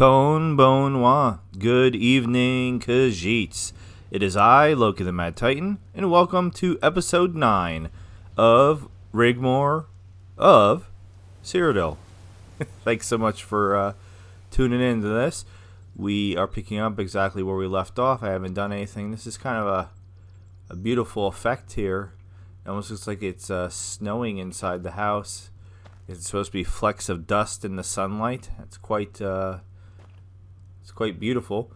Kon Bonwa. Good evening, Khajiits. It is I, Loki the Mad Titan, and welcome to episode 9 of Rigmor of Cyrodiil. Thanks so much for tuning in to this. We are picking up exactly where we left off. I haven't done anything. This is kind of a beautiful effect here. It almost looks like it's snowing inside the house. It's supposed to be flecks of dust in the sunlight. It's quite beautiful.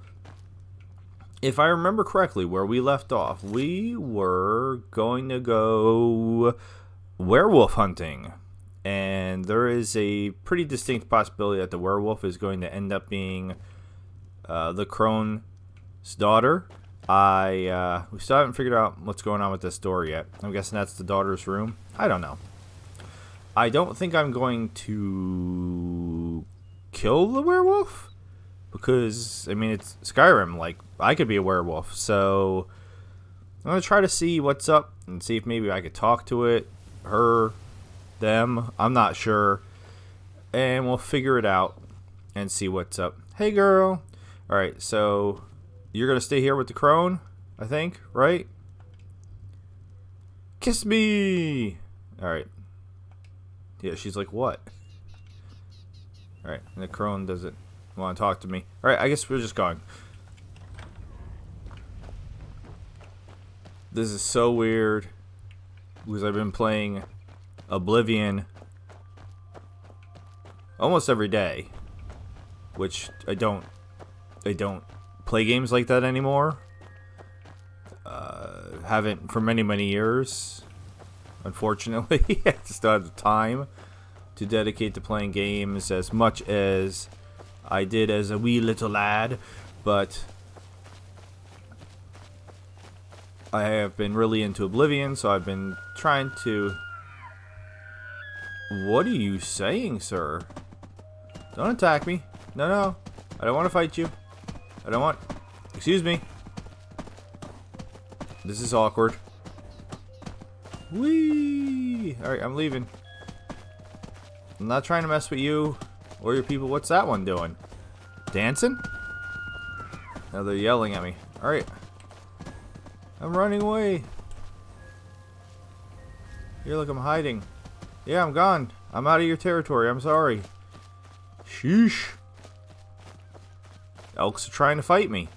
If I remember correctly, where we left off, we were going to go werewolf hunting. And there is a pretty distinct possibility that the werewolf is going to end up being the crone's daughter. We still haven't figured out what's going on with this door yet. I'm guessing that's the daughter's room. I don't know. I don't think I'm going to kill the werewolf. Because, I mean, it's Skyrim. Like, I could be a werewolf. So, I'm going to try to see what's up. And see if maybe I could talk to it. Her. Them. I'm not sure. And we'll figure it out. And see what's up. Hey, girl. Alright, so you're going to stay here with the crone, I think, right? Kiss me! Alright. Yeah, she's like, what? Alright, and the crone doesn't want to talk to me. Alright, I guess we're just going. This is so weird. Because I've been playing Oblivion almost every day. Which I don't play games like that anymore. Haven't for many years. Unfortunately, I just don't have the time to dedicate to playing games as much as I did as a wee little lad. But I have been really into Oblivion, so I've been trying to... What are you saying, sir? Don't attack me. No. I don't want to fight you. I don't want... Excuse me. This is awkward. Whee! Alright, I'm leaving. I'm not trying to mess with you or your people. What's that one doing? Dancing? Now they're yelling at me. Alright. I'm running away. Here, look, I'm hiding. Yeah, I'm gone. I'm out of your territory. I'm sorry. Sheesh. Elks are trying to fight me.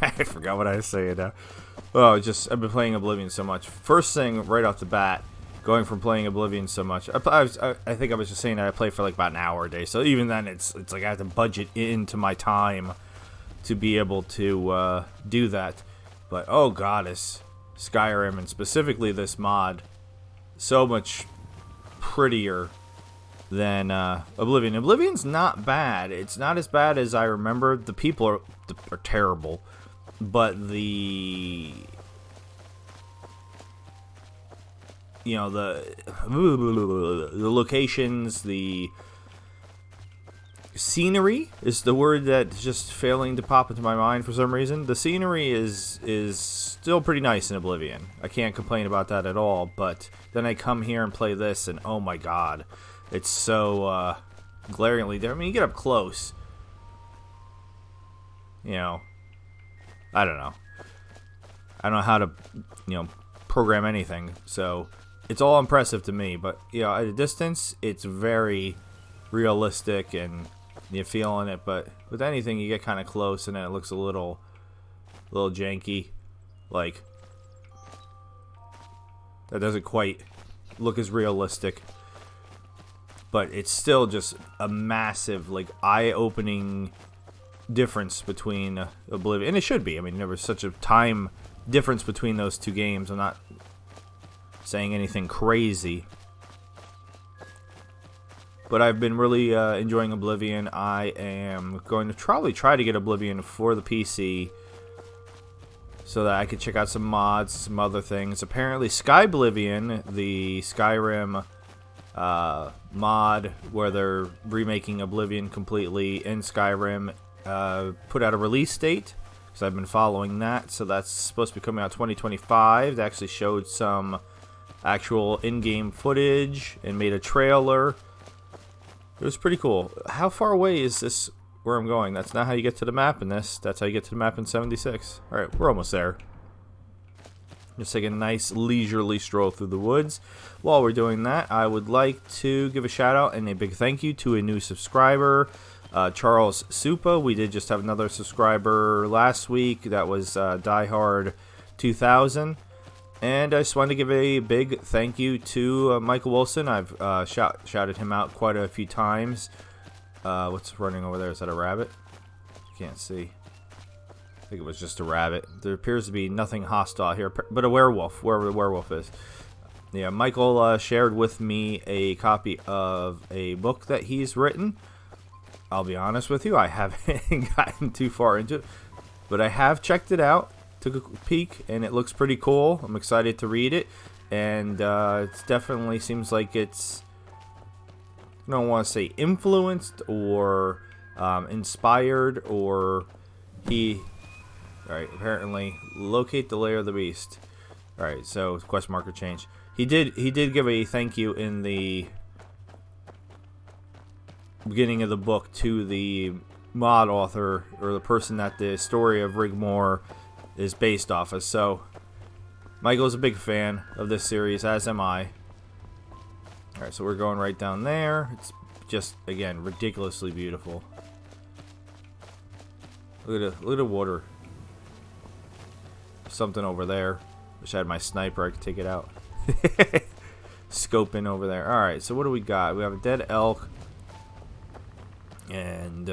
I forgot what I was saying now. Oh, I've been playing Oblivion so much. First thing, right off the bat, going from playing Oblivion so much. I think I was just saying that I play for like about an hour a day. So even then, it's like I have to budget into my time to be able to do that. But oh goddess, Skyrim, and specifically this mod, so much prettier than Oblivion. Oblivion's not bad. It's not as bad as I remember. The people are terrible, but the locations, the scenery is the word that's just failing to pop into my mind for some reason. The scenery is still pretty nice in Oblivion. I can't complain about that at all. But then I come here and play this, and oh my god. It's so glaringly there. I mean, you get up close. I don't know. I don't know how to, program anything. So it's all impressive to me. But, at a distance, it's very realistic and you're feeling it. But with anything, you get kind of close and then it looks a little janky. Like, that doesn't quite look as realistic. But it's still just a massive, like, eye-opening difference between Oblivion. And it should be. I mean, there was such a time difference between those two games. I'm not saying anything crazy. But I've been really enjoying Oblivion. I am going to probably try to get Oblivion for the PC so that I could check out some mods, some other things. Apparently, Skyblivion, the Skyrim... mod where they're remaking Oblivion completely in Skyrim, put out a release date, because I've been following that. So that's supposed to be coming out 2025. They actually showed some actual in-game footage and made a trailer. It was pretty cool. How far away is this where I'm going? That's not how you get to the map in this. That's how you get to the map in 76. Alright, we're almost there. Just take a nice leisurely stroll through the woods. While we're doing that, I would like to give a shout out and a big thank you to a new subscriber, Charles Supa. We did just have another subscriber last week. That was Diehard 2000. And I just wanted to give a big thank you to Michael Wilson. I've shouted him out quite a few times. What's running over there? Is that a rabbit? Can't see. I think it was just a rabbit. There appears to be nothing hostile here, but a werewolf, wherever the werewolf is. Yeah, Michael shared with me a copy of a book that he's written. I'll be honest with you, I haven't gotten too far into it, but I have checked it out. Took a peek, and it looks pretty cool. I'm excited to read it, and it definitely seems like it's, I don't want to say influenced or inspired, or he, alright, apparently locate the lair of the beast. Alright, so quest marker change. He did give a thank you in the beginning of the book to the mod author, or the person that the story of Rigmor is based off of. So Michael's a big fan of this series, as am I. Alright, so we're going right down there. It's just, again, ridiculously beautiful. Look at the water. Something over there. Wish I had my sniper, I could take it out. Scoping over there. Alright, so what do we got? We have a dead elk. And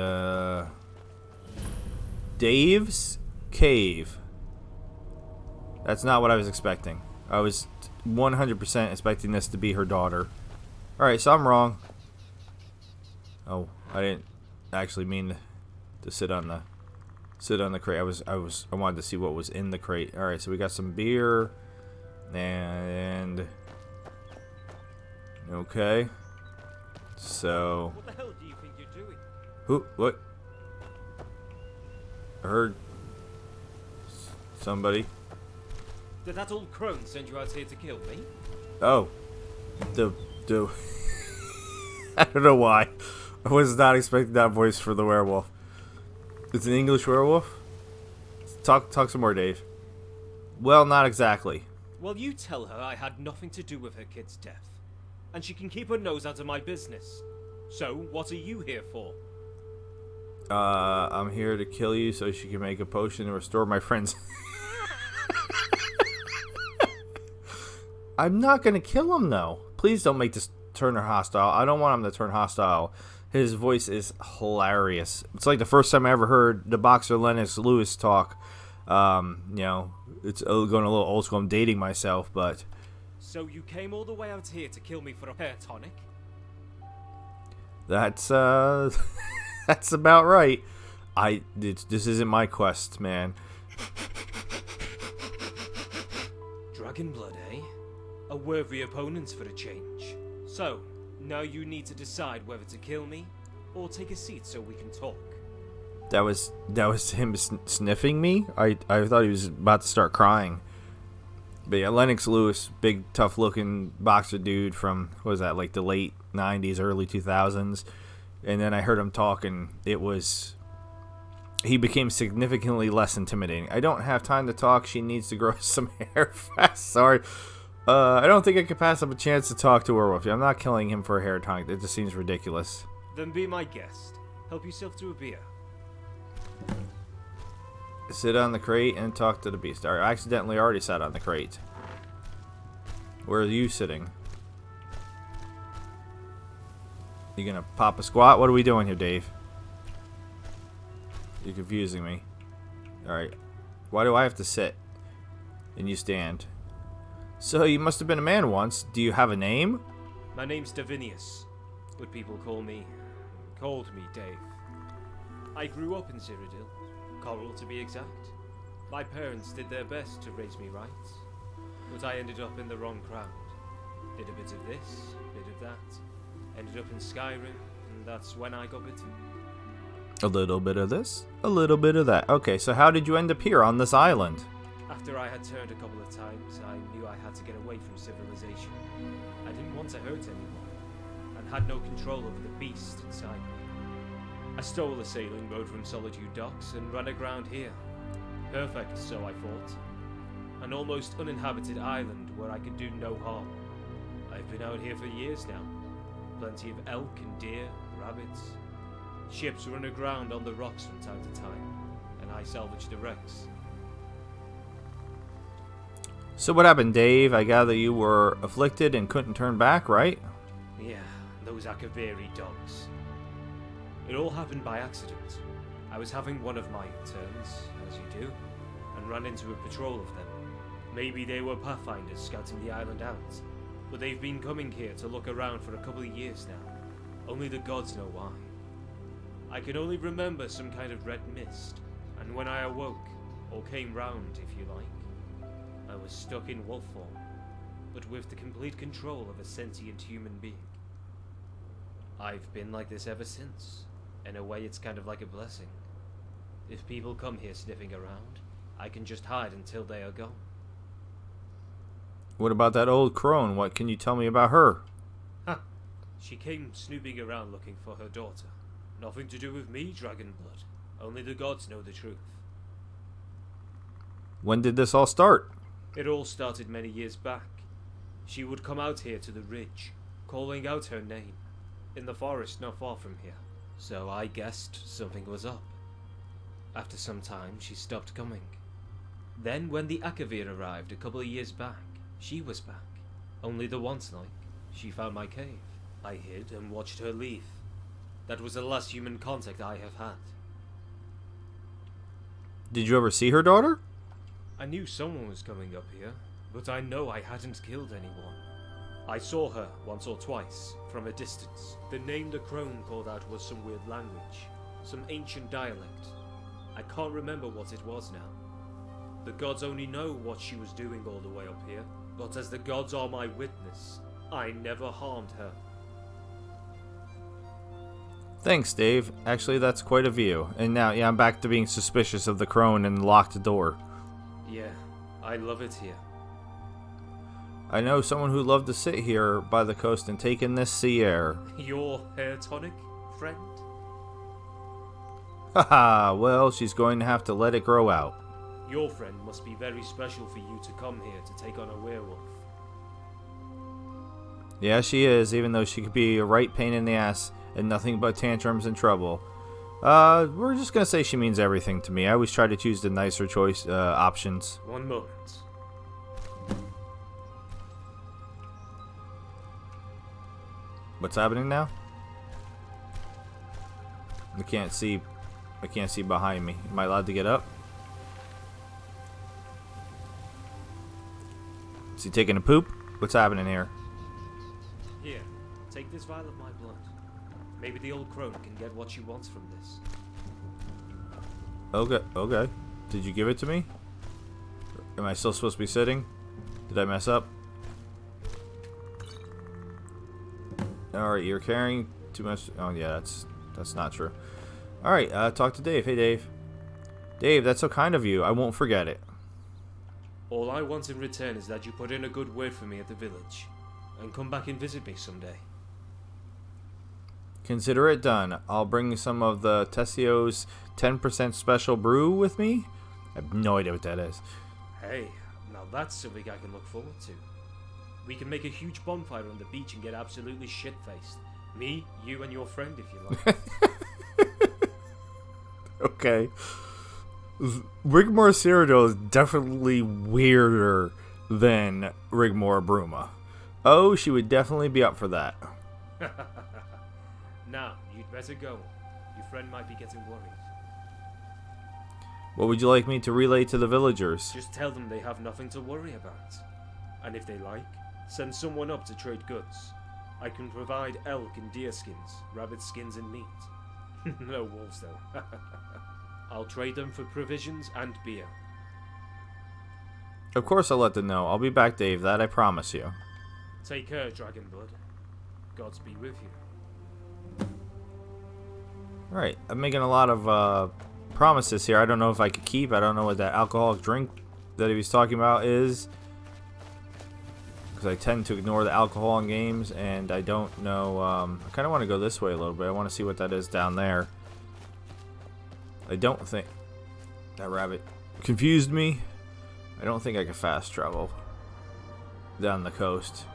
Dave's Cave. That's not what I was expecting. I was 100% expecting this to be her daughter. Alright, so I'm wrong. Oh, I didn't actually mean to sit on the crate. I wanted to see what was in the crate. Alright, so we got some beer. And okay. So what the hell do you think you're doing? Who? What? I heard somebody. Did that old crone send you out here to kill me? Oh. The I don't know why. I was not expecting that voice for the werewolf. It's an English werewolf? Talk some more, Dave. Well, not exactly. Well, you tell her I had nothing to do with her kid's death. And she can keep her nose out of my business. So, what are you here for? I'm here to kill you so she can make a potion and restore my friends. I'm not going to kill him, though. Please don't make this turn her hostile. I don't want him to turn hostile. His voice is hilarious. It's like the first time I ever heard the boxer Lennox Lewis talk. You know, it's going a little old school. I'm dating myself, but... So you came all the way out here to kill me for a hair tonic? That's, that's about right. This isn't my quest, man. Dragon blood, eh? A worthy opponent for a change. So, now you need to decide whether to kill me, or take a seat so we can talk. That was him sniffing me? I thought he was about to start crying. But yeah, Lennox Lewis, big tough looking boxer dude from, what was that, like the late 90s, early 2000s. And then I heard him talk, and he became significantly less intimidating. I don't have time to talk. She needs to grow some hair fast. Sorry. I don't think I could pass up a chance to talk to Werewolf. I'm not killing him for a hair tonic. It just seems ridiculous. Then be my guest. Help yourself to a beer. Sit on the crate and talk to the beast. I accidentally already sat on the crate. Where are you sitting? You gonna pop a squat? What are we doing here, Dave? You're confusing me. Alright. Why do I have to sit? And you stand. So you must have been a man once. Do you have a name? My name's Davinius, but people called me Dave. I grew up in Cyrodiil, Coral to be exact. My parents did their best to raise me right, but I ended up in the wrong crowd. Did a bit of this, bit of that. Ended up in Skyrim, and that's when I got bitten. A little bit of this, a little bit of that. Okay, so how did you end up here on this island? After I had turned a couple of times, I knew I had to get away from civilization. I didn't want to hurt anyone, and had no control over the beast inside me. I stole a sailing boat from Solitude Docks and ran aground here. Perfect, so I thought. An almost uninhabited island where I could do no harm. I've been out here for years now. Plenty of elk and deer, rabbits. Ships run aground on the rocks from time to time, and I salvage the wrecks. So what happened, Dave? I gather you were afflicted and couldn't turn back, right? Yeah, those Akaviri dogs. It all happened by accident. I was having one of my turns, as you do, and ran into a patrol of them. Maybe they were pathfinders scouting the island out, but they've been coming here to look around for a couple of years now. Only the gods know why. I can only remember some kind of red mist, and when I awoke, or came round if you like, I was stuck in wolf form, but with the complete control of a sentient human being. I've been like this ever since. In a way, it's kind of like a blessing. If people come here sniffing around, I can just hide until they are gone. What about that old crone? What can you tell me about her? Ha! She came snooping around looking for her daughter. Nothing to do with me, Dragonblood. Only the gods know the truth. When did this all start? It all started many years back. She would come out here to the ridge, calling out her name, in the forest not far from here. So I guessed something was up. After some time, she stopped coming. Then when the Akavir arrived a couple of years back, she was back. Only the once like. She found my cave. I hid and watched her leave. That was the last human contact I have had. Did you ever see her daughter? I knew someone was coming up here, but I know I hadn't killed anyone. I saw her once or twice, from a distance. The name the crone called out was some weird language, some ancient dialect. I can't remember what it was now. The gods only know what she was doing all the way up here, but as the gods are my witness, I never harmed her. Thanks, Dave. Actually, that's quite a view. And now, I'm back to being suspicious of the crone and the locked door. Yeah, I love it here. I know someone who'd love to sit here by the coast and take in this sea air. Your hair tonic, friend? Haha, well, she's going to have to let it grow out. Your friend must be very special for you to come here to take on a werewolf. Yeah, she is, even though she could be a right pain in the ass and nothing but tantrums and trouble. We're just gonna say she means everything to me. I always try to choose the nicer choice options. One moment. What's happening now? I can't see behind me. Am I allowed to get up? Is he taking a poop? What's happening here? Here, take this vial of my blood. Maybe the old crone can get what she wants from this. Okay. Did you give it to me? Am I still supposed to be sitting? Did I mess up? Alright, you're carrying too much. Oh, yeah, that's not true. Alright, talk to Dave. Hey, Dave. Dave, that's so kind of you. I won't forget it. All I want in return is that you put in a good word for me at the village, and come back and visit me someday. Consider it done. I'll bring some of the Tessio's 10% special brew with me. I have no idea what that is. Hey, now that's something I can look forward to. We can make a huge bonfire on the beach and get absolutely shit-faced. Me, you, and your friend, if you like. Okay. Rigmor Cyrodiil is definitely weirder than Rigmor Bruma. Oh, she would definitely be up for that. Now, you'd better go. Your friend might be getting worried. What would you like me to relay to the villagers? Just tell them they have nothing to worry about. And if they like, send someone up to trade goods. I can provide elk and deer skins, rabbit skins and meat. No wolves though. I'll trade them for provisions and beer. Of course I'll let them know. I'll be back, Dave. That I promise you. Take care, Dragonblood. Gods be with you. Alright, I'm making a lot of promises here. I don't know if I could keep. I don't know what that alcoholic drink that he was talking about is. because I tend to ignore the alcohol in games, and I don't know. I kind of want to go this way a little bit. I want to see what that is down there. I don't think that rabbit confused me. I don't think I can fast travel down the coast.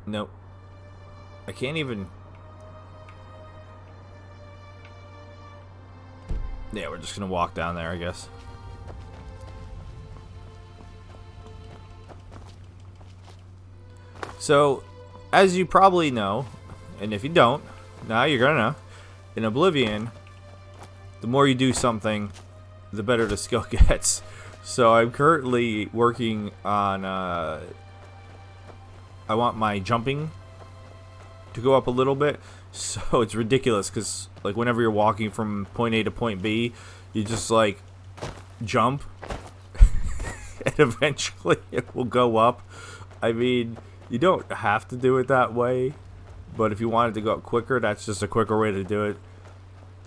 Nope. I can't even. Yeah, we're just gonna walk down there, I guess. So, as you probably know, and if you don't, now you're gonna know, in Oblivion, the more you do something, the better the skill gets. So I'm currently working on, I want my jumping to go up a little bit. So it's ridiculous because, like, whenever you're walking from point A to point B, you just, like, jump and eventually it will go up. I mean, you don't have to do it that way, but if you wanted to go up quicker, that's just a quicker way to do it.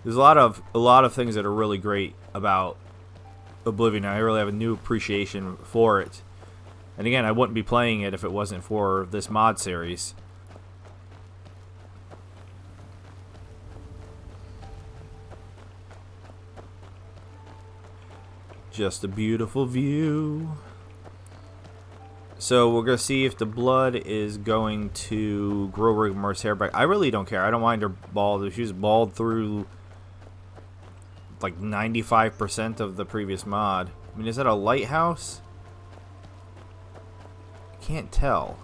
There's a lot of things that are really great about Oblivion. I really have a new appreciation for it. And again, I wouldn't be playing it if it wasn't for this mod series. Just a beautiful view. So we're going to see if the blood is going to grow Rigmor's hair back. I really don't care. I don't mind her bald. She was bald through like 95% of the previous mod. I mean, is that a lighthouse? I can't tell.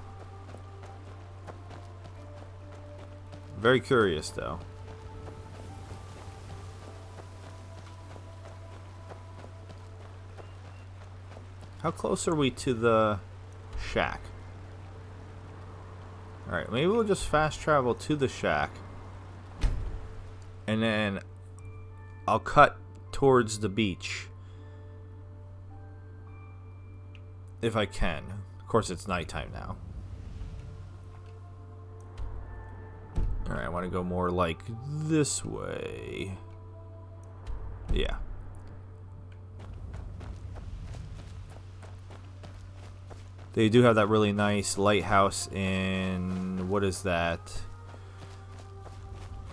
Very curious, though. How close are we to the shack? Alright, maybe we'll just fast travel to the shack. And then I'll cut towards the beach. If I can. Of course, it's nighttime now. Alright, I want to go more like this way. Yeah. They do have that really nice lighthouse in... What is that?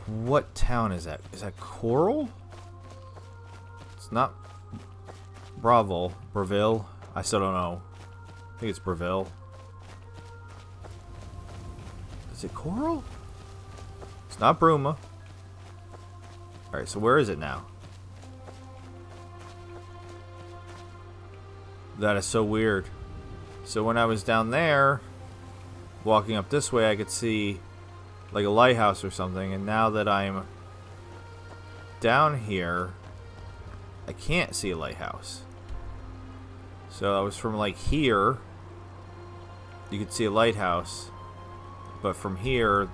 What town is that? Is that Coral? It's not Breville. I still don't know. I think it's Breville. Is it Coral? It's not Bruma. Alright, so where is it now? That is so weird. So when I was down there, walking up this way, I could see like a lighthouse or something. And now that I'm down here, I can't see a lighthouse. So I was from like here, you could see a lighthouse. But from here,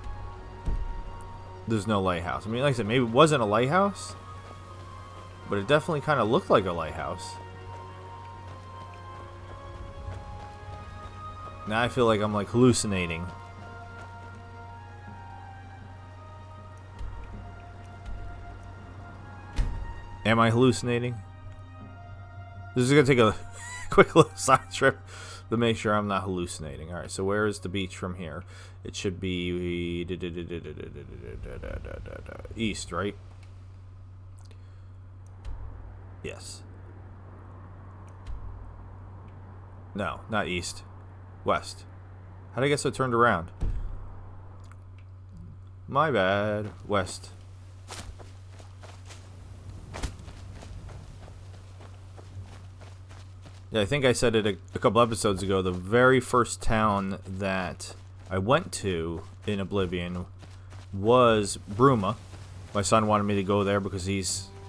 there's no lighthouse. I mean, like I said, maybe it wasn't a lighthouse, but it definitely kind of looked like a lighthouse. Now I feel like I'm like hallucinating. Am I hallucinating? This is going to take a quick little side trip to make sure I'm not hallucinating. Alright, so where is the beach from here? It should be east, right? Yes. No, not east. West. How did I get so turned around? My bad. West. Yeah, I think I said it a couple episodes ago. The very first town that I went to in Oblivion was Bruma. My son wanted me to go there because he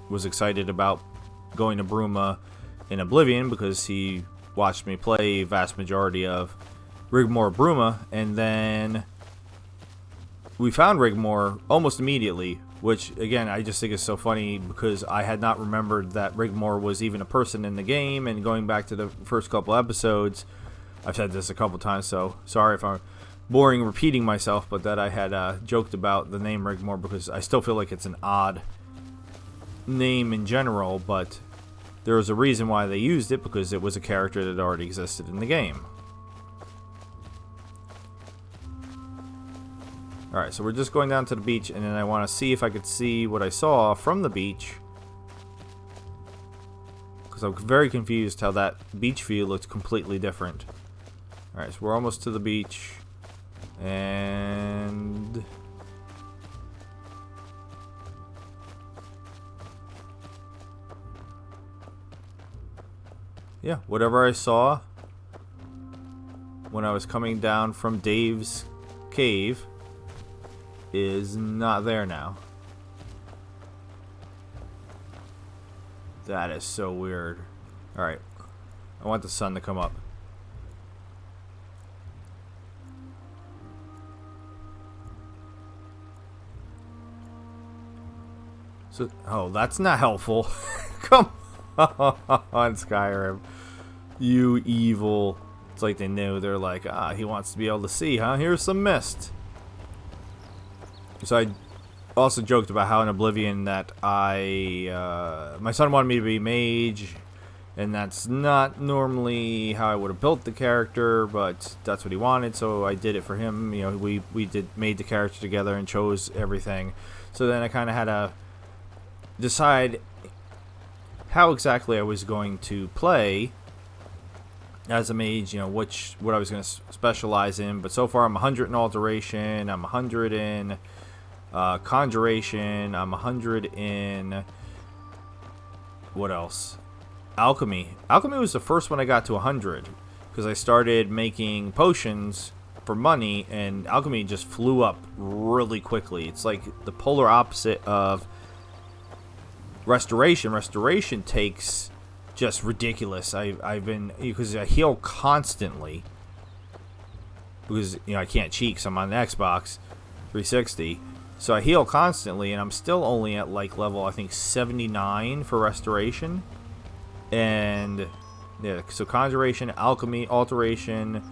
was excited about going to Bruma in Oblivion because he watched me play vast majority of Rigmor Bruma, and then we found Rigmor almost immediately, which again I just think is so funny because I had not remembered that Rigmor was even a person in the game. And going back to the first couple episodes, I've said this a couple times, so sorry if I'm boring repeating myself, but that I had joked about the name Rigmor because I still feel like it's an odd name in general, but there was a reason why they used it, because it was a character that already existed in the game. Alright, so we're just going down to the beach, and then I want to see if I could see what I saw from the beach. Because I'm very confused how that beach view looked completely different. Alright, so we're almost to the beach. And... yeah, whatever I saw when I was coming down from Dave's cave is not there now. That is so weird. Alright. I want the sun to come up. So, oh, that's not helpful. Come on, Skyrim. You evil. It's like they knew. They're like, he wants to be able to see, huh? Here's some mist. So I also joked about how in Oblivion that my son wanted me to be mage, and that's not normally how I would have built the character, but that's what he wanted, so I did it for him. You know, we made the character together and chose everything. So then I kind of had to decide how exactly I was going to play as a mage, you know, what I was going to specialize in. But so far I'm 100 in alteration, I'm 100 in conjuration, I'm 100 in what else? Alchemy. Alchemy was the first one I got to 100 because I started making potions for money, and alchemy just flew up really quickly. It's like the polar opposite of restoration. Restoration takes just ridiculous. I've been, because I heal constantly, because you know I can't cheat because I'm on the Xbox 360, so I heal constantly, and I'm still only at like level I think 79 for restoration. And yeah, so conjuration, alchemy, alteration,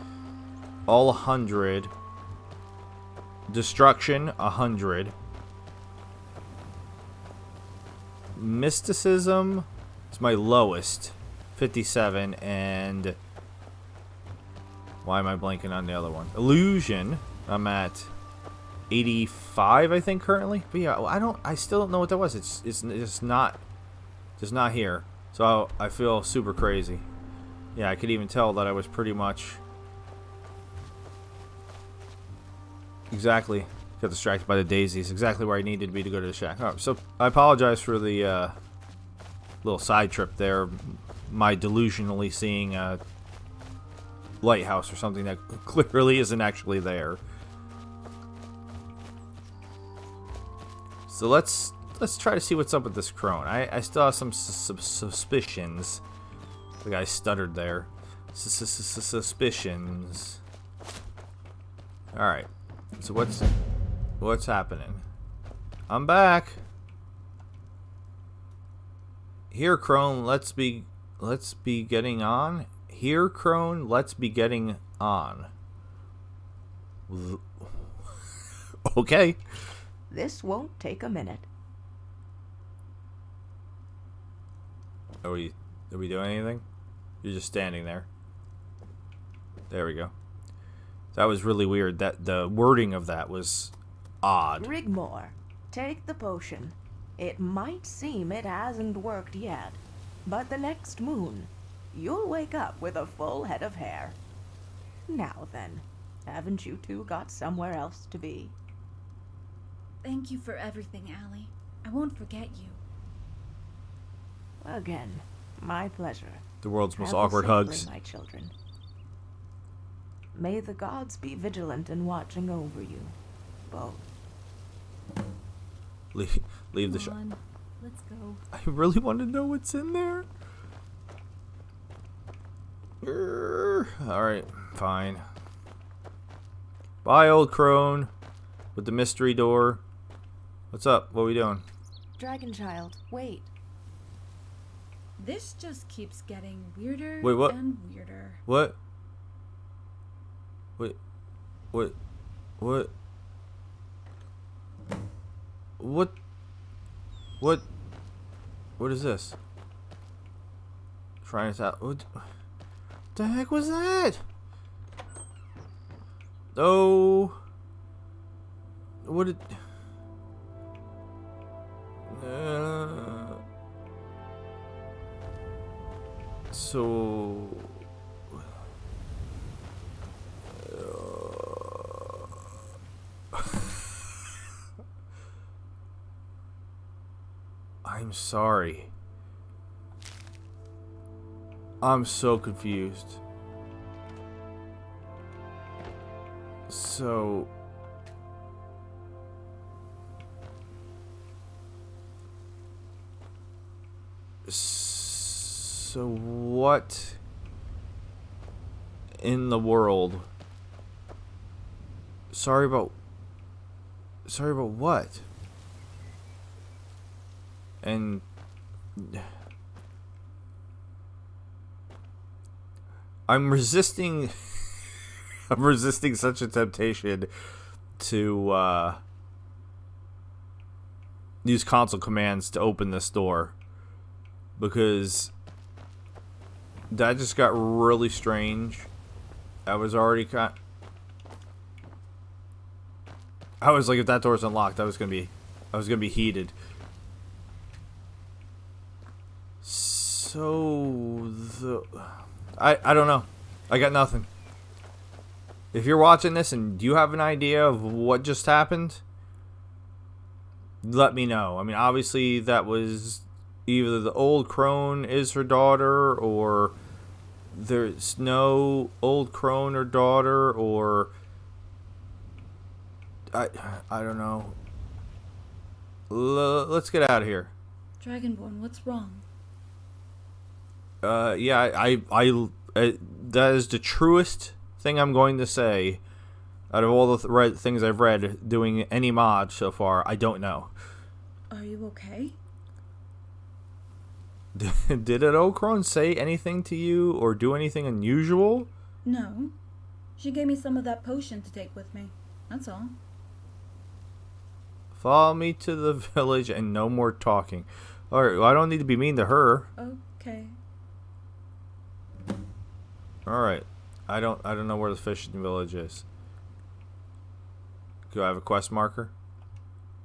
all 100, destruction 100, mysticism is my lowest, 57, and why am I blanking on the other one? Illusion, I'm at 85, I think currently. But yeah, I still don't know what that was. It's just not here. So I feel super crazy. Yeah, I could even tell that I was pretty much exactly got distracted by the daisies. Exactly where I needed to be to go to the shack. All right, so I apologize for the little side trip there. My delusionally seeing a lighthouse or something that clearly isn't actually there. So let's try to see what's up with this crone. I still have some suspicions. The guy stuttered there. Suspicions. All right. So what's happening? I'm back. Here, crone. Let's be getting on. Here, crone. Let's be getting on. Okay. This won't take a minute. Are we doing anything? You're just standing there. There we go. That was really weird. That the wording of that was odd. Rigmor, take the potion. It might seem it hasn't worked yet, but the next moon, you'll wake up with a full head of hair. Now then, haven't you two got somewhere else to be? Thank you for everything, Allie. I won't forget you. Again, my pleasure. The world's most Travel awkward safely, hugs. my children. May the gods be vigilant in watching over you, both. Leave the Come shop. on, let's go. I really want to know what's in there. Alright, fine. Bye, old crone. With the mystery door. What's up? What are we doing? Dragon child, wait. This just keeps getting weirder Wait, what? and weirder. What? Wait. What? What? What? What? What is this? Trying to what the heck was that? Oh, what did? So. I'm sorry. I'm so confused. So what in the world? Sorry about what? And I'm resisting I'm resisting such a temptation to use console commands to open this door, because that just got really strange. I was already I was like, if that door's unlocked, I was gonna be heated. So I don't know. I got nothing. If you're watching this and you have an idea of what just happened, let me know. I mean, obviously that was either the old crone is her daughter, or there's no old crone or daughter, or I don't know. Let's get out of here. Dragonborn, what's wrong? Yeah, I that is the truest thing I'm going to say. Out of all the things I've read doing any mod so far, I don't know. Are you okay? Did an old crone say anything to you or do anything unusual? No. She gave me some of that potion to take with me. That's all. Follow me to the village and no more talking. Alright, well, I don't need to be mean to her. Okay. Alright. I don't know where the fishing village is. Do I have a quest marker?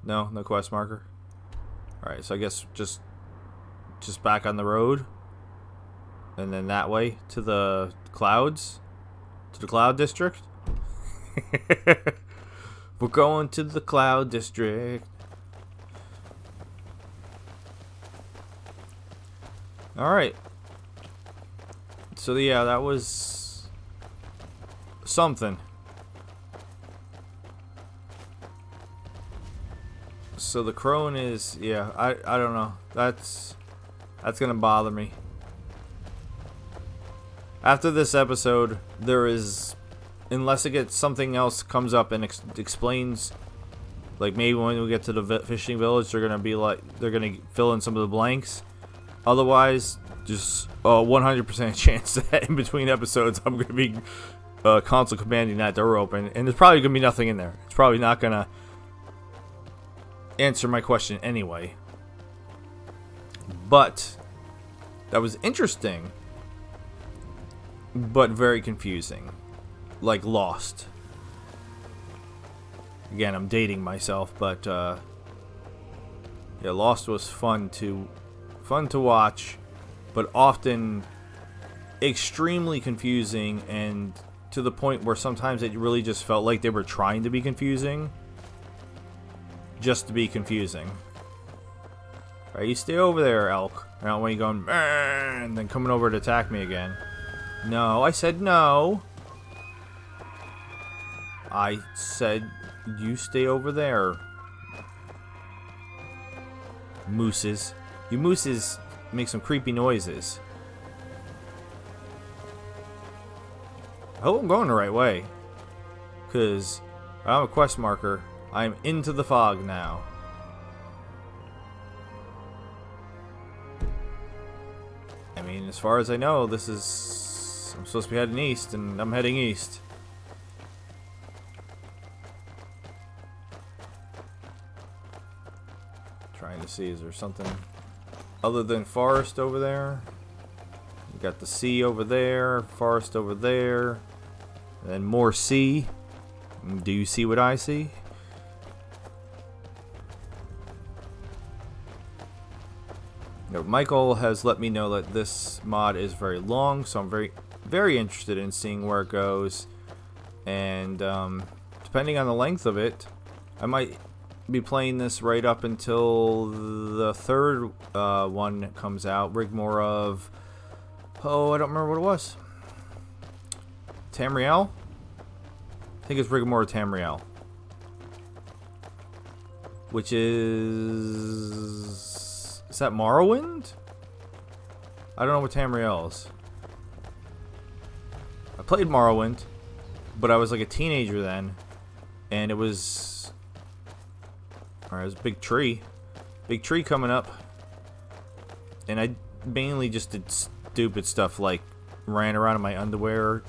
No quest marker. Alright, so I guess just back on the road. And then that way to the clouds. To the cloud district. We're going to the cloud district. Alright. So yeah, that was something. So the crone is, yeah, I don't know. That's gonna bother me. After this episode, there is, unless it gets something else comes up and explains, like maybe when we get to the fishing village, they're gonna fill in some of the blanks. Otherwise, just 100% chance that in between episodes I'm gonna be console commanding that door open, and there's probably gonna be nothing in there. It's probably not gonna answer my question anyway. But that was interesting, but very confusing. Like Lost. Again, I'm dating myself, but yeah, Lost was fun to watch, but often extremely confusing, and to the point where sometimes it really just felt like they were trying to be confusing just to be confusing. Alright, you stay over there, elk. I don't want you going and then coming over to attack me again. No, I said no. I said you stay over there. Mooses. You mooses make some creepy noises. I hope I'm going the right way. Because I have a quest marker. I'm into the fog now. I mean, as far as I know, this is... I'm supposed to be heading east, and I'm heading east. Trying to see, is there something other than forest over there? We got the sea over there, forest over there, and more sea. Do you see what I see? Now, Michael has let me know that this mod is very long, so I'm very interested in seeing where it goes. And depending on the length of it, I might be playing this right up until the third one comes out. Rigmor of... Oh, I don't remember what it was. Tamriel? I think it's Rigmor of Tamriel. Which is... Is that Morrowind? I don't know what Tamriel is. I played Morrowind, but I was like a teenager then. And it was... Alright, it was a big tree. Big tree coming up. And I mainly just did stupid stuff like ran around in my underwear.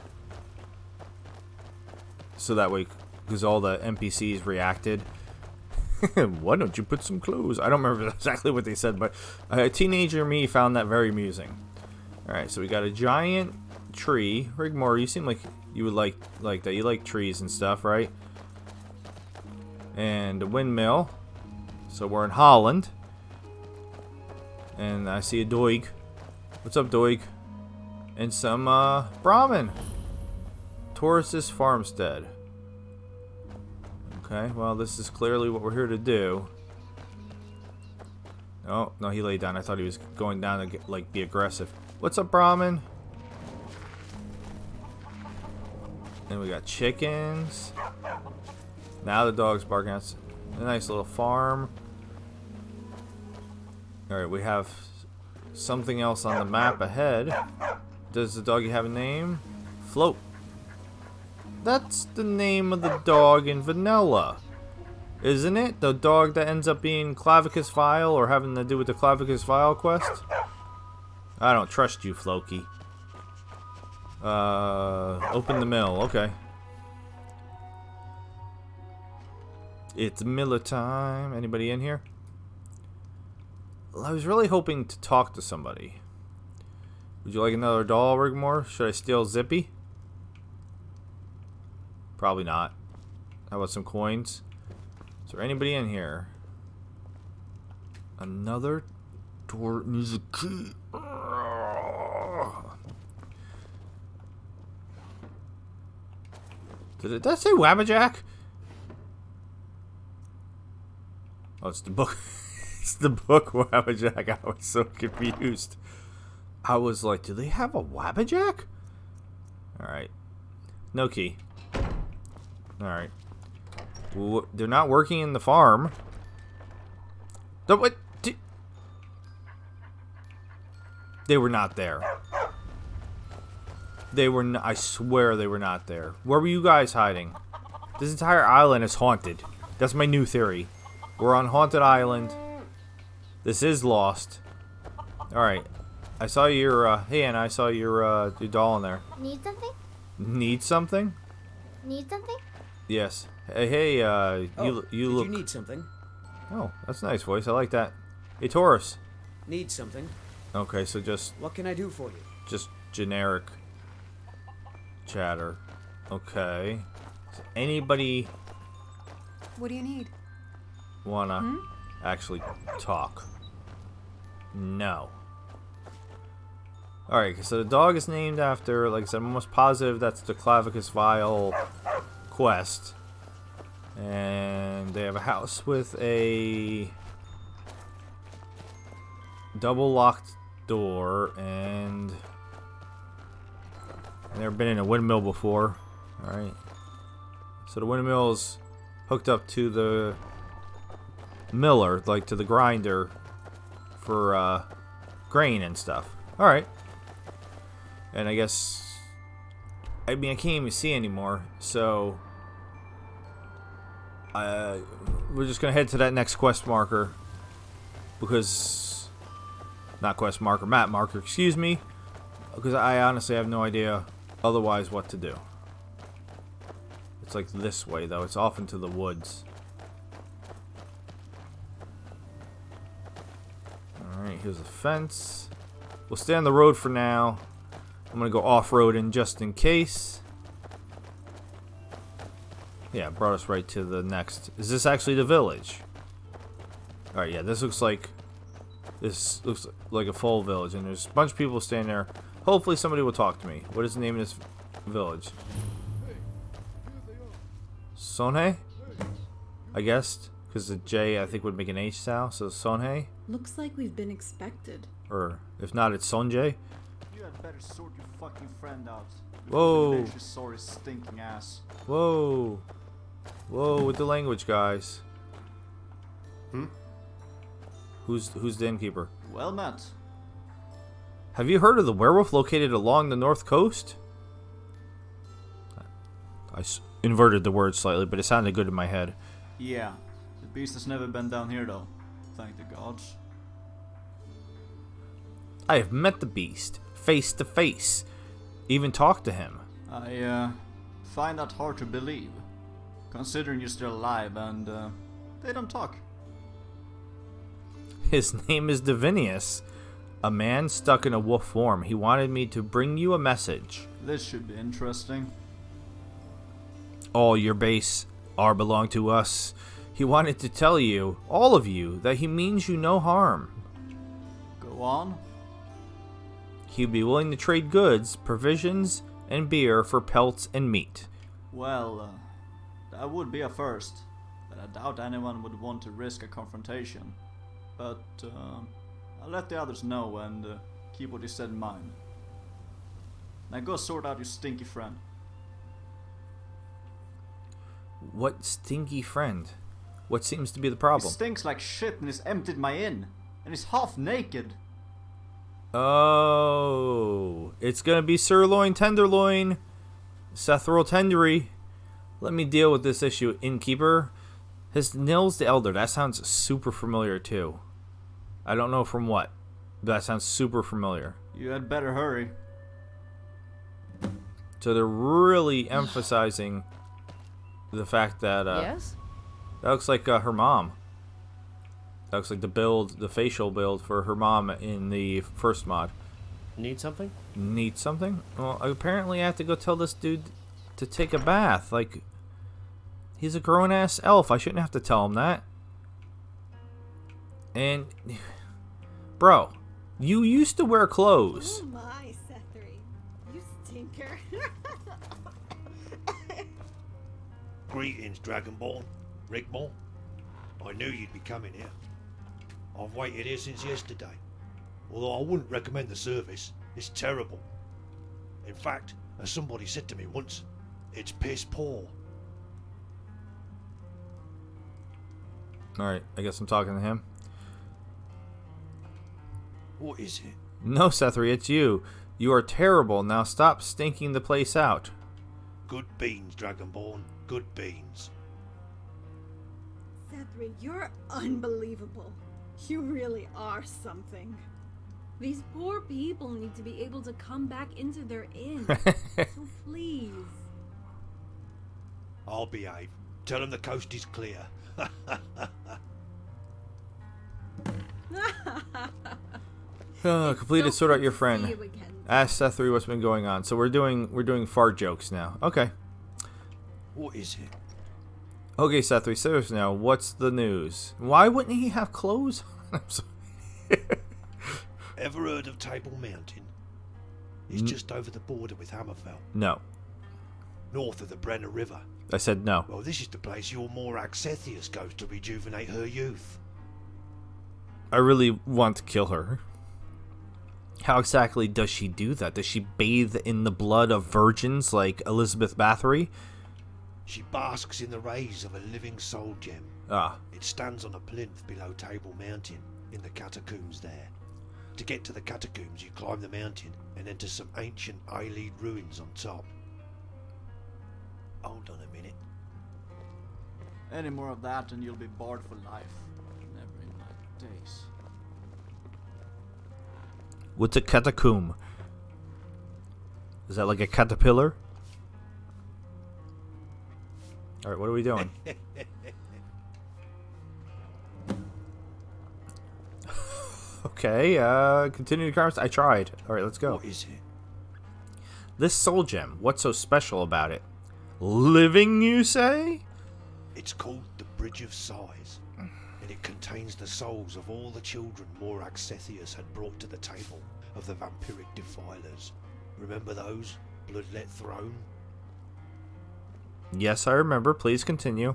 So that way, because all the NPCs reacted. Why don't you put some clothes? I don't remember exactly what they said, but a teenager me found that very amusing. Alright, so we got a giant tree. Rigmor, you seem like you would like that. You like trees and stuff, right? And a windmill. So we're in Holland. And I see a Doig. What's up, Doig? And some Brahmin. Taurus's farmstead. Okay, well, this is clearly what we're here to do. Oh, no, he laid down. I thought he was going down to get, like, be aggressive. What's up, Brahmin? And we got chickens. Now the dog's barking. That's a nice little farm. Alright, we have something else on the map ahead. Does the doggy have a name? Float. That's the name of the dog in vanilla, isn't it? The dog that ends up being Clavicus Vile or having to do with the Clavicus Vile quest? I don't trust you, Floki. Open the mill. Okay. It's Miller time. Anybody in here? Well, I was really hoping to talk to somebody. Would you like another doll, Rigmor? Should I steal Zippy? Probably not. How about some coins? Is there anybody in here? Another door needs a key. Did that say Wabbajack? Oh, it's the book. It's the book Wabbajack. I was so confused. I was like, do they have a Wabbajack? Alright. No key. Alright. They're not working in the farm. What? They were not there. They were I swear they were not there. Where were you guys hiding? This entire island is haunted. That's my new theory. We're on Haunted Island. This is lost. Alright. I saw your, hey Anna, I saw your doll in there. Need something? Need something? Need something? Yes. Hey, you look... You need something? Oh, that's a nice voice. I like that. Hey, Taurus. Need something? Okay, so just What can I do for you? just generic chatter. Okay. Does anybody What do you need? wanna actually talk? No. Alright, so the dog is named after, like I said, I'm almost positive that's the Clavicus Vile quest. And they have a house with a double locked door, and I've never been in a windmill before. Alright. So the windmill is hooked up to the miller, like to the grinder for grain and stuff. Alright. And I guess, I mean, I can't even see anymore, so we're just gonna head to that next quest marker, because, not quest marker, map marker, excuse me, because I honestly have no idea otherwise what to do. It's like this way though, it's off into the woods. Alright, here's a fence. We'll stay on the road for now. I'm gonna go off-roading just in case. Yeah, brought us right to the next. Is this actually the village? Alright, yeah, this looks like a full village, and there's a bunch of people standing there. Hopefully somebody will talk to me. What is the name of this village? Sonhe? I guessed, because the J I think would make an H sound, so Sonhe? Looks like we've been expected. Or if not, it's Sonje. You had better sort your fucking friend out. Whoa. You saw his stinking ass. Whoa. Whoa, with the language, guys. Who's the innkeeper? Well met. Have you heard of the werewolf located along the north coast? I inverted the word slightly, but it sounded good in my head. Yeah. The beast has never been down here though. Thank the gods. I have met the beast, face to face. Even talked to him. I find that hard to believe. Considering you're still alive and they don't talk. His name is Divinius. A man stuck in a wolf form. He wanted me to bring you a message. This should be interesting. All your base are belong to us. He wanted to tell you, all of you, that he means you no harm. Go on. He'd be willing to trade goods, provisions, and beer for pelts and meat. Well, that would be a first. But I doubt anyone would want to risk a confrontation. But I'll let the others know and keep what you said in mind. Now go sort out your stinky friend. What stinky friend? What seems to be the He problem? stinks like shit and he's emptied my inn. And he's half naked. Oh, it's gonna be sirloin tenderloin. Sethral tendery. Let me deal with this issue, innkeeper. His Nils the Elder, that sounds super familiar too. I don't know from what, but that sounds super familiar. You had better hurry. So they're really emphasizing the fact that Yes? that looks like her mom. That looks like the facial build for her mom in the first mod. Need something? Need something? Well, apparently I have to go tell this dude to take a bath. Like, he's a grown-ass elf. I shouldn't have to tell him that. And, bro, you used to wear clothes. Oh my, Sethri. You stinker. Greetings, Dragonborn. Rigmor. I knew you'd be coming here. I've waited here since yesterday. Although I wouldn't recommend the service. It's terrible. In fact, as somebody said to me once, it's piss poor. Alright, I guess I'm talking to him. What is it? No, Sethri, it's you. You are terrible. Now stop stinking the place out. Good beans, Dragonborn. Good beans. Sethri, you're unbelievable. You really are something. These poor people need to be able to come back into their inn. So please. I'll behave. Tell them the coast is clear. Completed. Sort out your See friend. you again. Ask Sethri what's been going on. So we're doing fart jokes now. Okay. What is it? Okay, Sethri, seriously now, what's the news? Why wouldn't he have clothes on? I'm sorry. Ever heard of Table Mountain? It's just over the border with Hammerfell, No. north of the Brenner River. I said no. Well, this is the place your Morak Sethius goes to rejuvenate her youth. I really want to kill her. How exactly does she do that? Does she bathe in the blood of virgins like Elizabeth Bathory? She basks in the rays of a living soul gem. Ah, It stands on a plinth below Table Mountain, in the catacombs there. To get to the catacombs, you climb the mountain and enter some ancient Eyelead ruins on top. Hold on a minute. Any more of that and you'll be barred for life. Never in my days. what's a catacomb? Is that like a caterpillar? Alright, what are we doing? Okay, continue the conversation. I tried. Alright, let's go. What is it? This soul gem, what's so special about it? Living, you say? It's called the Bridge of Sighs, and it contains the souls of all the children Morag Sethius had brought to the table of the vampiric defilers. Remember those? Bloodlet Throne? Yes, I remember. Please continue.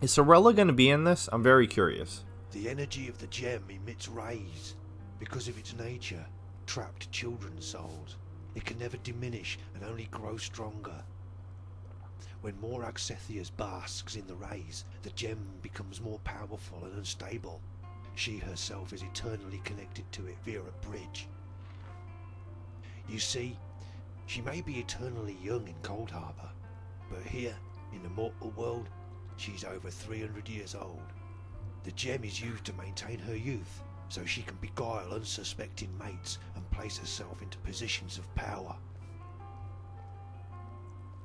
Is Sorella going to be in this? I'm very curious. The energy of the gem emits rays. Because of its nature, trapped children's souls. It can never diminish and only grow stronger. When Morag Sethius basks in the rays, the gem becomes more powerful and unstable. She herself is eternally connected to it via a bridge. You see, she may be eternally young in Cold Harbor, but here, in the mortal world, she's over 300 years old. The gem is used to maintain her youth, so she can beguile unsuspecting mates and place herself into positions of power.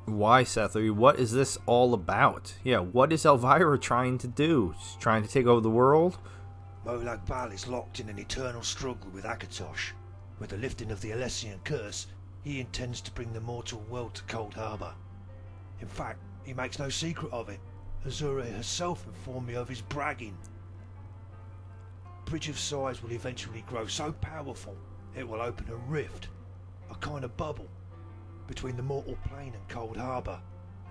Why, Sethri? What is this all about? Yeah, what is Elvira trying to do? She's trying to take over the world? Molag Bal is locked in an eternal struggle with Akatosh. With the lifting of the Alessian curse, he intends to bring the mortal world to Cold Harbor. In fact, he makes no secret of it. Azura herself informed me of his bragging. Bridge of Sighs will eventually grow so powerful, it will open a rift, a kind of bubble, between the mortal plane and Cold Harbor.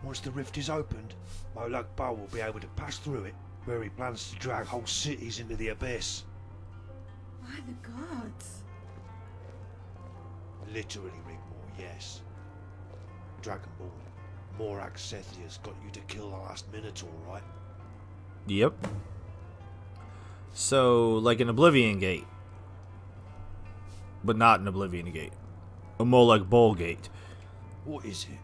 Once the rift is opened, Molag Bal will be able to pass through it, where he plans to drag whole cities into the abyss. By the gods. Literally, Rigmor, yes. Dragonborn, Morag Sethius got you to kill the last Minotaur, right? Yep. So, like an Oblivion Gate. But not an Oblivion Gate. A Molag Bal Gate. What is it?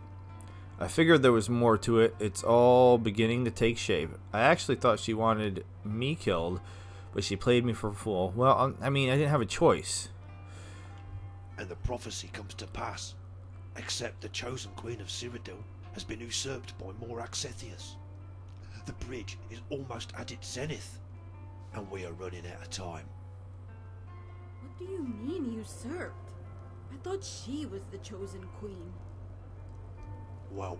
I figured there was more to it. It's all beginning to take shape. I actually thought she wanted me killed, but she played me for a fool. Well, I mean, I didn't have a choice. And the prophecy comes to pass. Except the chosen queen of Cyrodiil has been usurped by Morag Sethius. The bridge is almost at its zenith, and we are running out of time. What do you mean usurped? I thought she was the chosen queen. Well,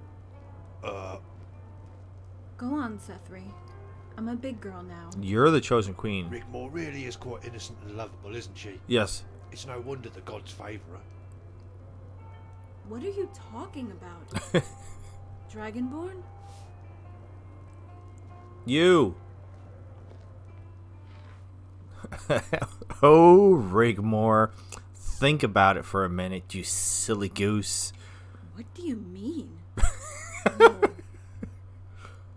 Go on, Sethri. I'm a big girl now. You're the chosen queen. Rigmor really is quite innocent and lovable, isn't she? Yes. It's no wonder the gods favour her. What are you talking about? Dragonborn? You. Oh, Rigmor. Think about it for a minute, you silly goose. What do you mean? No.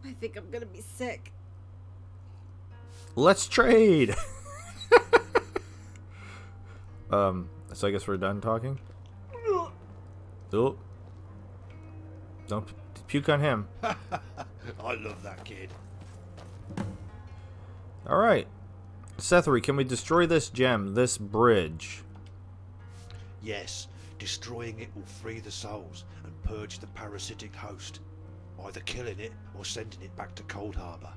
I think I'm gonna be sick. Let's trade. So I guess we're done talking. Oh. Don't puke on him. I love that kid. All right. Sethri, can we destroy this gem, this bridge? Yes, destroying it will free the souls and purge the parasitic host, either killing it or sending it back to Cold Harbor.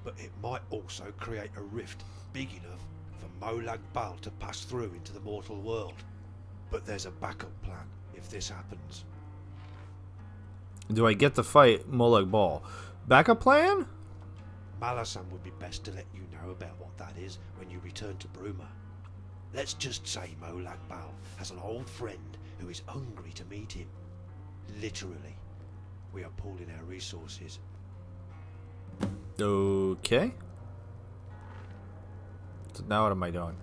But it might also create a rift big enough for Molag Bal to pass through into the mortal world. But there's a backup plan if this happens. Do I get to fight Molag Bal? Backup plan? Malasan would be best to let you know about what that is when you return to Bruma. Let's just say Molag Bal has an old friend who is hungry to meet him. Literally. We are pooling our resources. Okay. So now what am I doing?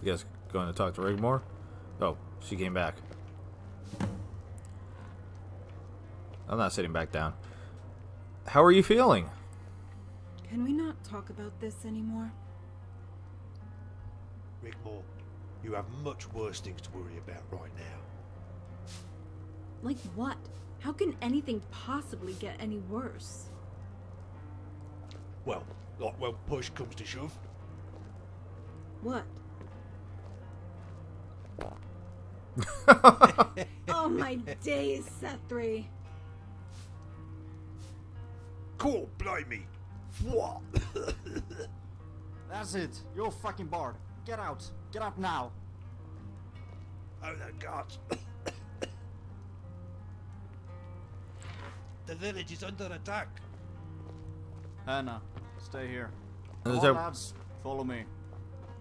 I guess going to talk to Rigmor? Oh, she came back. I'm not sitting back down. How are you feeling? Can we not talk about this anymore? Rigmor, you have much worse things to worry about right now. Like what? How can anything possibly get any worse? Well, like when push comes to shove. What? Oh my days, Sethri. Cool, blimey. What? That's it. You're a fucking bard. Get out. Get out now. Oh, the gods. The village is under attack. Hannah, stay here. Is Come that- on, lads. Follow me.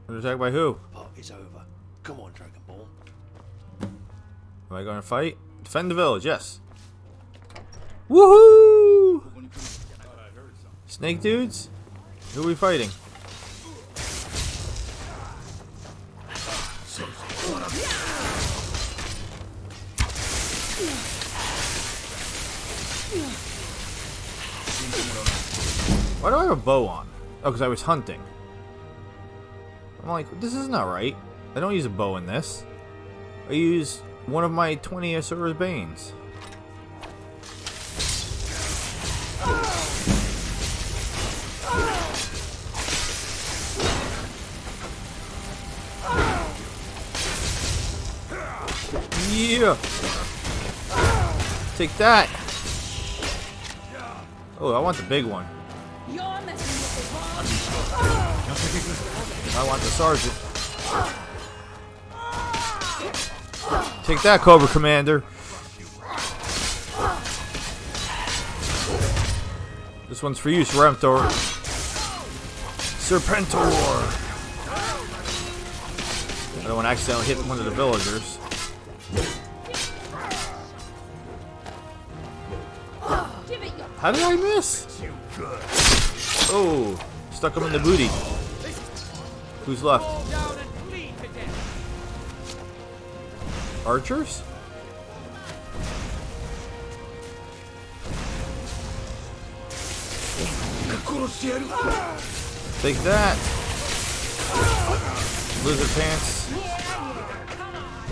Attacked by who? Party's over. Come on, Dragonborn. Am I going to fight? Defend the village, yes. Woohoo! Snake dudes? Who are we fighting? Why do I have a bow on? Oh, because I was hunting. I'm like, this is not right. I don't use a bow in this. I use one of my 20 Asura's Banes. Yeah! Take that! Oh, I want the big one. I want the sergeant. Take that, Cobra Commander. This one's for you, Serpentor. Serpentor! I don't want to accidentally hit one of the villagers. How did I miss? Oh, stuck him in the booty. Who's left? Archers? Take that. Lizard pants.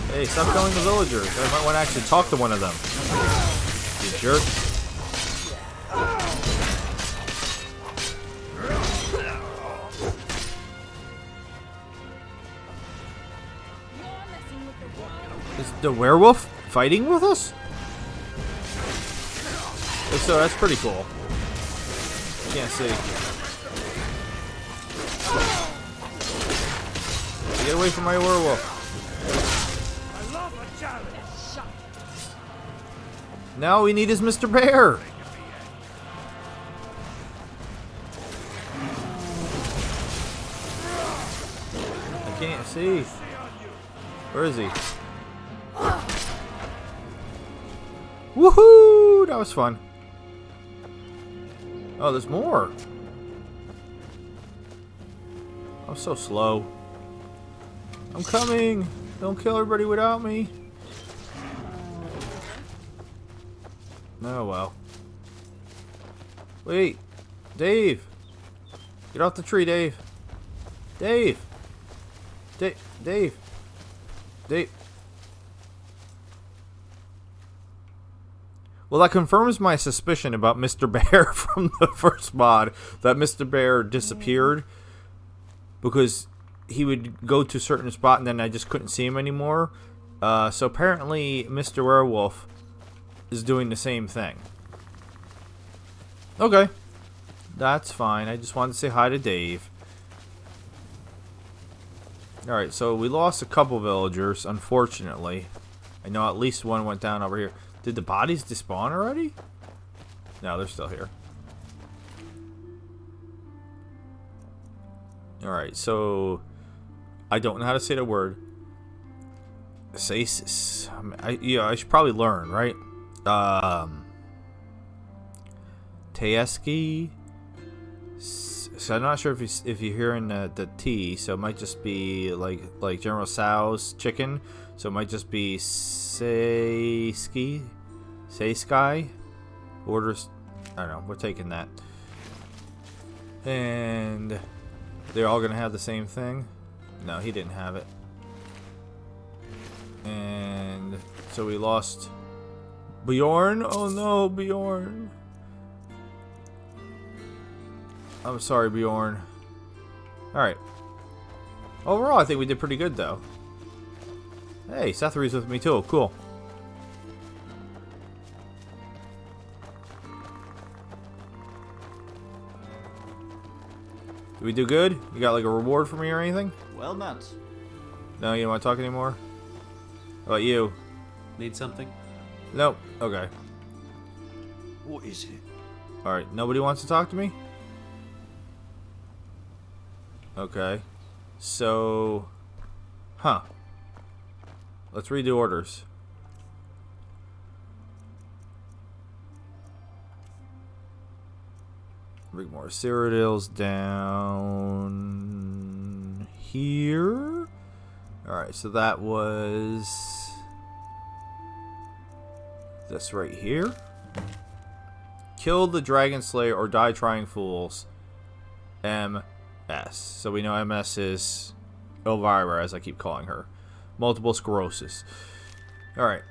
Hey, stop killing the villagers. I might want to actually talk to one of them. You jerk. Is the werewolf fighting with us? If so, that's pretty cool. Can't see. Get away from my werewolf. Now all we need is Mr. Bear. I can't see. Where is he? Woohoo! That was fun. Oh, there's more. I'm so slow. I'm coming. Don't kill everybody without me. Oh well. Wait, Dave. Get off the tree, Dave. Dave. Dave. Well, that confirms my suspicion about Mr. Bear from the first mod, that Mr. Bear disappeared because he would go to a certain spot and then I just couldn't see him anymore. So apparently Mr. Werewolf is doing the same thing. Okay. That's fine. I just wanted to say hi to Dave. Alright, so we lost a couple villagers, unfortunately. I know at least one went down over here. Did the bodies despawn already? No, they're still here. Alright, so I don't know how to say the word. I should probably learn, right? Teeski. So I'm not sure if you're hearing the T, so it might just be like General Tso's chicken. So it might just be Sky. Orders. I don't know. We're taking that. And they're all gonna have the same thing. No, he didn't have it. And so we lost Bjorn. Oh no, Bjorn. I'm sorry, Bjorn. Alright. Overall, I think we did pretty good, though. Hey, Sethry's with me, too. Cool. Did we do good? You got, like, a reward for me or anything? Well met. No, you don't want to talk anymore? How about you? Need something? Nope. Okay. What is it? Alright, nobody wants to talk to me? Okay. So... Huh. Let's read the orders. Rigmor. Cyrodiil's down... here? Alright, so that was... this right here. Kill the Dragon Slayer or die trying fools. MS. So we know MS is Elvira, as I keep calling her. Multiple sclerosis. Alright.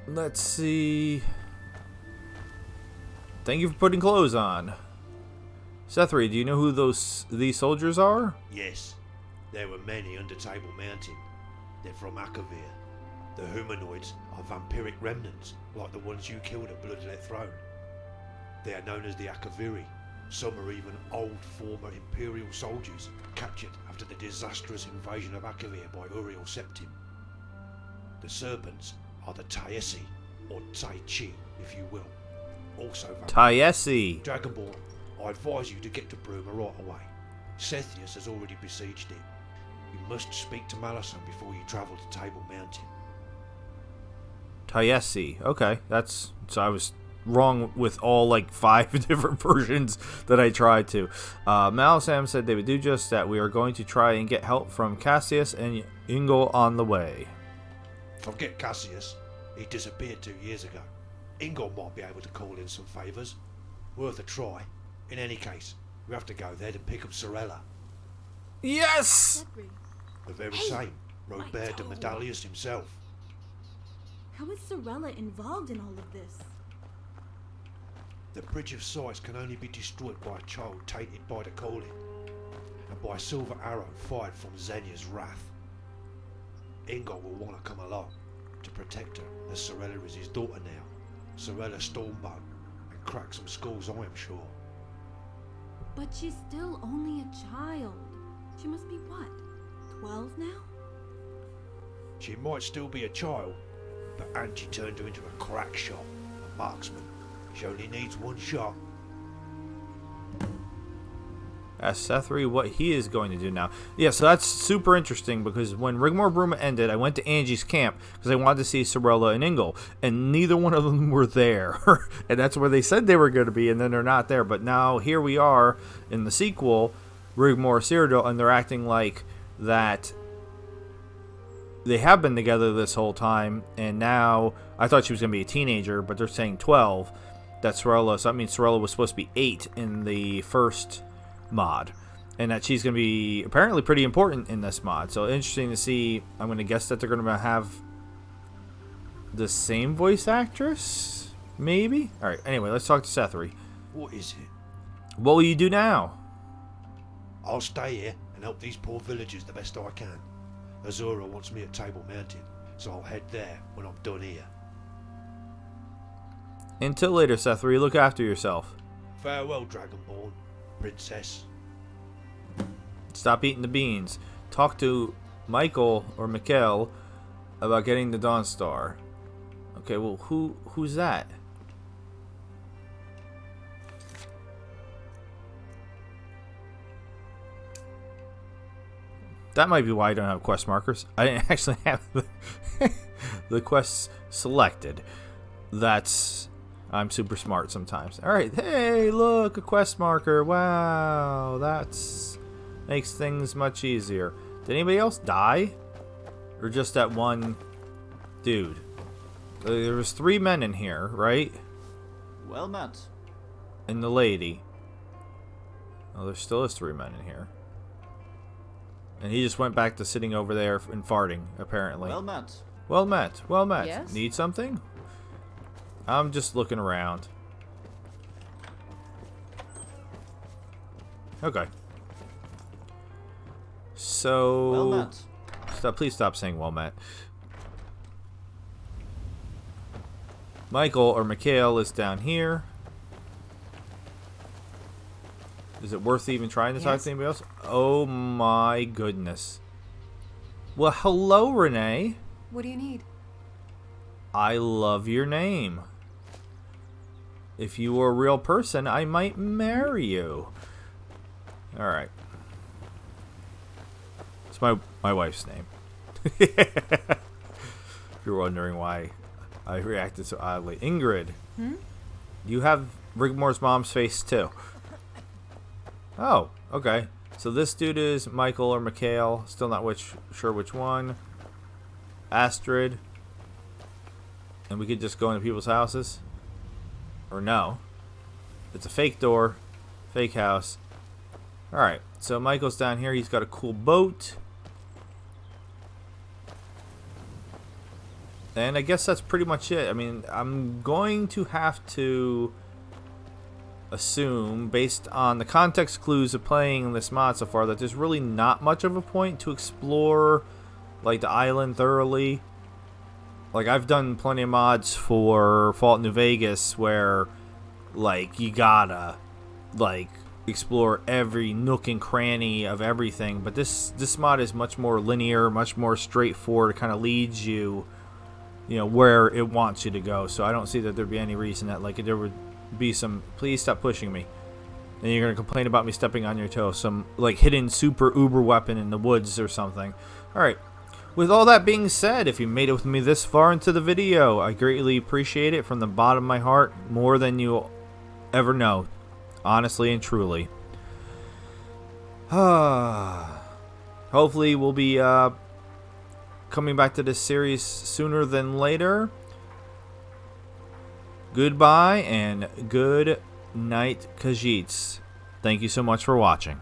Let's see. Thank you for putting clothes on. Sethri, do you know who these soldiers are? Yes, there were many under Table Mountain. They're from Akavir. The humanoids are vampiric remnants, like the ones you killed at Bloodlet Throne. They are known as the Akaviri. Some are even old former Imperial soldiers, captured after the disastrous invasion of Akavir by Uriel Septim. The serpents are the Taesi, or Tai Chi, if you will. Also Taesi. Dragonborn, I advise you to get to Bruma right away. Sethius has already besieged it. You must speak to Malison before you travel to Table Mountain. Taesi. Okay, that's... so I was wrong with all, like, 5 different versions that I tried to. Malison said they would do just that. We are going to try and get help from Cassius and Ingol on the way. Forget Cassius. He disappeared 2 years ago. Ingol might be able to call in some favours. Worth a try. In any case, we have to go there to pick up Sorella. Yes! Sethri, The very Hey, same. Robert de told. Medallius himself. how is Sorella involved in all of this? The Bridge of Sights can only be destroyed by a child tainted by the calling, and by a silver arrow fired from Xenia's wrath. Ingol will want to come along to protect her, as Sorella is his daughter now. Sorella Stormbow, and crack some skulls, I am sure. But she's still only a child. She must be what, 12 now? She might still be a child, but Angie turned her into a crack shot, a marksman. She only needs one shot. Ask Sethri what he is going to do now. Yeah, so that's super interesting because when Rigmor Bruma ended, I went to Angie's camp because I wanted to see Sorella and Ingol, and neither one of them were there. And that's where they said they were going to be, and then they're not there. But now here we are in the sequel, Rigmor Cyrodiil, and they're acting like that they have been together this whole time, and now I thought she was going to be a teenager, but they're saying 12. That's Sorella, so that means Sorella was supposed to be 8 in the first mod, and that she's going to be apparently pretty important in this mod. So interesting to see. I'm going to guess that they're going to have the same voice actress, maybe. All right. Anyway, let's talk to Sethri. What is it? What will you do now? I'll stay here and help these poor villagers the best I can. Azura wants me at Table Mountain, so I'll head there when I'm done here. Until later, Sethri. Look after yourself. Farewell, Dragonborn, Princess. Stop eating the beans. Talk to Michael or Mikhail about getting the Dawn Star. Okay, well, who's that? That might be why I don't have quest markers. I didn't actually have the quests selected. I'm super smart sometimes. Alright, hey, look, a quest marker. Wow, that's makes things much easier. Did anybody else die? Or just that one dude? There was 3 men in here, right? Well met. And the lady. Oh, there still is 3 men in here. And he just went back to sitting over there and farting, apparently. Well met. Well met. Well met. Yes? Need something? I'm just looking around. Okay. So... Well met. Please stop saying well met. Michael or Mikhail is down here. Is Is it worth even trying to talk Yes? to anybody else? Oh my goodness. Well, hello, Renee. What do you need? I love your name. If you were a real person, I might marry you. Alright. It's my wife's name. If you're wondering why I reacted so oddly. Ingrid. You have Rigmor's mom's face too. Oh, okay. So this dude is Michael or Mikhail. Still not sure which one. Astrid. And we could just go into people's houses. Or no. It's a fake door. Fake house. Alright. So Michael's down here. He's got a cool boat. And I guess that's pretty much it. I mean, I'm going to have to assume, based on the context clues of playing this mod so far, that there's really not much of a point to explore like the island thoroughly. Like, I've done plenty of mods for Fallout New Vegas where, like, you gotta, like, explore every nook and cranny of everything. But this mod is much more linear, much more straightforward. It kind of leads you, you know, where it wants you to go. So I don't see that there'd be any reason that, like, there would be some, please stop pushing me. And you're going to complain about me stepping on your toe. Some, like, hidden super uber weapon in the woods or something. Alright. With all that being said, if you made it with me this far into the video, I greatly appreciate it from the bottom of my heart, more than you'll ever know. Honestly and truly. Hopefully we'll be coming back to this series sooner than later. Goodbye and good night, Khajiits. Thank you so much for watching.